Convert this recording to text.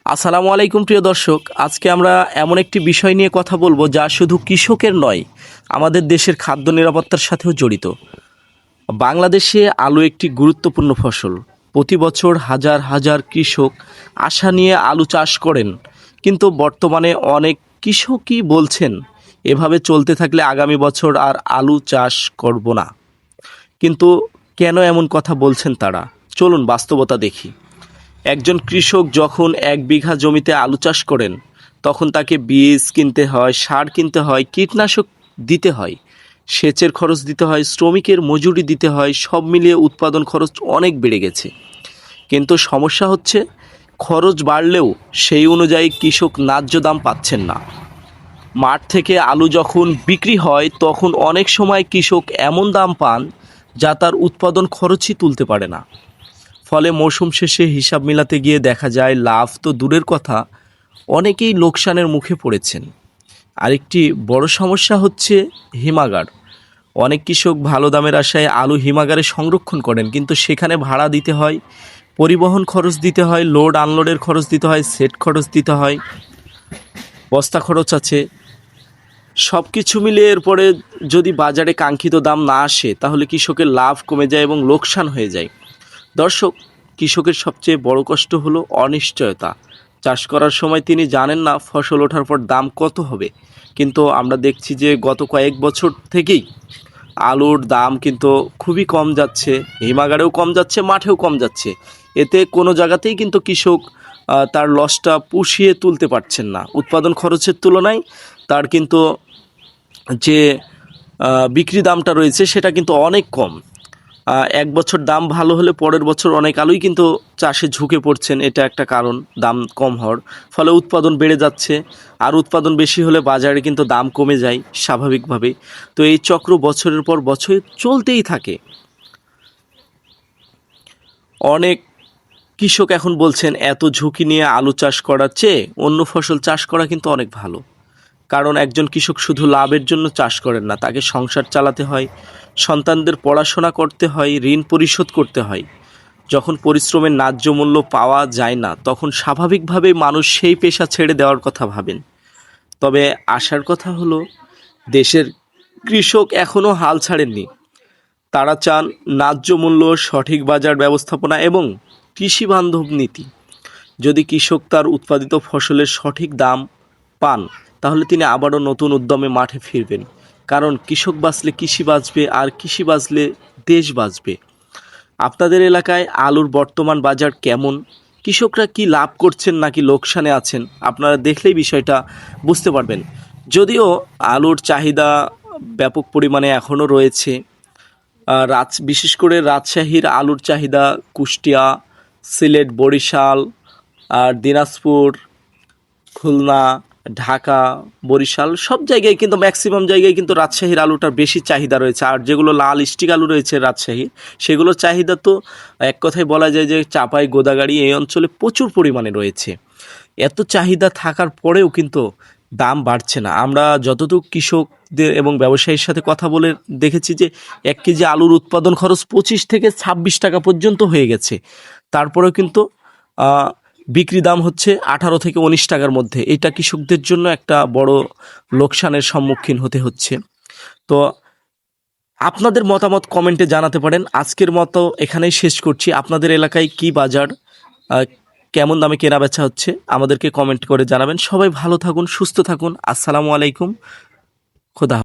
আসসালামু আলাইকুম প্রিয় দর্শক, আজকে আমরা এমন একটি বিষয় নিয়ে কথা বলবো যা শুধু কৃষকের নয়, আমাদের দেশের খাদ্য নিরাপত্তার সাথেও জড়িত। বাংলাদেশে আলু একটি গুরুত্বপূর্ণ ফসল। প্রতি বছর হাজার হাজার কৃষক আশা নিয়ে আলু চাষ করেন, কিন্তু বর্তমানে অনেক কৃষকই বলছেন এভাবে চলতে থাকলে আগামী বছর আর আলু চাষ করব না। কিন্তু কেন এমন কথা বলছেন তারা? চলুন বাস্তবতা দেখি। একজন কৃষক যখন 1 বিঘা জমিতে আলু চাষ করেন, তখন তাকে বীজ কিনতে হয়, সার কিনতে হয়, কীটনাশক দিতে হয়, সেচের খরচ দিতে হয়, শ্রমিকের মজুরি দিতে হয়। সব মিলিয়ে উৎপাদন খরচ অনেক বেড়ে গেছে। কিন্তু সমস্যা হচ্ছে, খরচ বাড়লেও সেই অনুযায়ী কৃষক ন্যায্য দাম পাচ্ছেন না। মাঠ থেকে আলু যখন বিক্রি হয়, তখন অনেক সময় কৃষক এমন দাম পান যা তার উৎপাদন খরচই তুলতে পারে না। ফলে মৌসুম শেষে হিসাব মিলাতে গিয়ে দেখা যায় লাভ তো দূরের কথা, অনেকেই লোকসানের মুখে পড়েছেন। আরেকটি বড় সমস্যা হচ্ছে হিমাগার। অনেক কৃষক ভালো দামের আশায় আলু হিমাগারে সংরক্ষণ করেন, কিন্তু সেখানে ভাড়া দিতে হয়, পরিবহন খরচ দিতে হয়, লোড আনলোডের খরচ দিতে হয়, সেট খরচ দিতে হয়, বস্তা খরচ আছে। সব কিছু মিলিয়ে এরপরে যদি বাজারে কাঙ্ক্ষিত দাম না আসে, তাহলে কৃষকের লাভ কমে যায় এবং লোকসান হয়ে যায়। দর্শক, কৃষকের সবচেয়ে বড় কষ্ট হলো অনিশ্চয়তা। চাষ করার সময় তিনি জানেন না ফসল ওঠার পর দাম কত হবে। কিন্তু আমরা দেখছি যে গত কয়েক বছর থেকেই আলুর দাম কিন্তু খুবই কম যাচ্ছে, হিমাগারেও কম যাচ্ছে, মাঠেও কম যাচ্ছে। এতে কোনো জায়গাতেই কিন্তু কৃষক তার লসটা পুষিয়ে তুলতে পারছেন না। উৎপাদন খরচের তুলনায় তার কিন্তু যে বিক্রি দামটা রয়েছে সেটা কিন্তু অনেক কম। 1 বছর দাম ভালো হলে পরের বছর অনেক আলুই কিন্তু চাষে ঝুঁকে পড়ছেন। এটা একটা কারণ, দাম কম হওয়ার ফলে উৎপাদন বেড়ে যাচ্ছে। আর উৎপাদন বেশি হলে বাজারে কিন্তু দাম কমে যায় স্বাভাবিকভাবেই। তো এই চক্র বছরের পর বছর চলতেই থাকে। অনেক কৃষক এখন বলছেন এত ঝুঁকি নিয়ে আলু চাষ করার চেয়ে অন্য ফসল চাষ করা কিন্তু অনেক ভালো। কারণ একজন কৃষক শুধু লাভের জন্য চাষ করেন না, তাকে সংসার চালাতে হয়, সন্তানদের পড়াশোনা করতে হয়, ঋণ পরিশোধ করতে হয়। যখন পরিশ্রমের ন্যায্য মূল্য পাওয়া যায় না, তখন স্বাভাবিকভাবেই মানুষ সেই পেশা ছেড়ে দেওয়ার কথা ভাবেন। তবে আশার কথা হলো, দেশের কৃষক এখনও হাল ছাড়েননি। তারা চান ন্যায্য মূল্য, সঠিক বাজার ব্যবস্থাপনা এবং কৃষি বান্ধব নীতি। যদি কৃষক তার উৎপাদিত ফসলের সঠিক দাম পান, তাহলে তিনি আবারও নতুন উদ্যমে মাঠে ফিরবেন। কারণ কৃষক বাঁচলে কৃষি বাঁচবে, আর কৃষি বাঁচলে দেশ বাঁচবে। আপনাদের এলাকায় আলুর বর্তমান বাজার কেমন? কৃষকরা কি লাভ করছেন নাকি লোকসানে আছেন? আপনারা দেখলেই বিষয়টা বুঝতে পারবেন। যদিও আলুর চাহিদা ব্যাপক পরিমাণে এখনও রয়েছে। বিশেষ করে রাজশাহীর আলুর চাহিদা, কুষ্টিয়া, সিলেট, বরিশাল, আর দিনাজপুর, খুলনা, ঢাকা, বরিশাল সব জায়গায় কিন্তু ম্যাক্সিমাম জায়গায় কিন্তু রাজশাহীর আলুটার বেশি চাহিদা রয়েছে। আর যেগুলো লাল স্টিক আলু রয়েছে রাজশাহীর, সেগুলোর চাহিদা তো এক কথায় বলা যায় যে চাপাই, গোদাগাড়ি এই অঞ্চলে প্রচুর পরিমাণে রয়েছে। এত চাহিদা থাকার পরেও কিন্তু দাম বাড়ছে না। আমরা যতটুকু কৃষকদের এবং ব্যবসায়ীর সাথে কথা বলে দেখেছি যে 1 কেজি আলুর উৎপাদন খরচ 25 থেকে 26 টাকা পর্যন্ত হয়ে গেছে। তারপরেও কিন্তু বিক্রি দাম হচ্ছে 18 থেকে 19 টাকার মধ্যে। এটা কৃষকদের জন্য একটা বড় লোকসানের সম্মুখীন হতে হচ্ছে। তো আপনাদের মতামত কমেন্টে জানাতে পারেন। আজকের মতো এখানেই শেষ করছি। আপনাদের এলাকায় কি বাজার, কেমন দামে কেনা বেচা হচ্ছে, আমাদেরকে কমেন্ট করে জানাবেন। সবাই ভালো থাকুন, সুস্থ থাকুন। আসসালামু আলাইকুম। খোদা।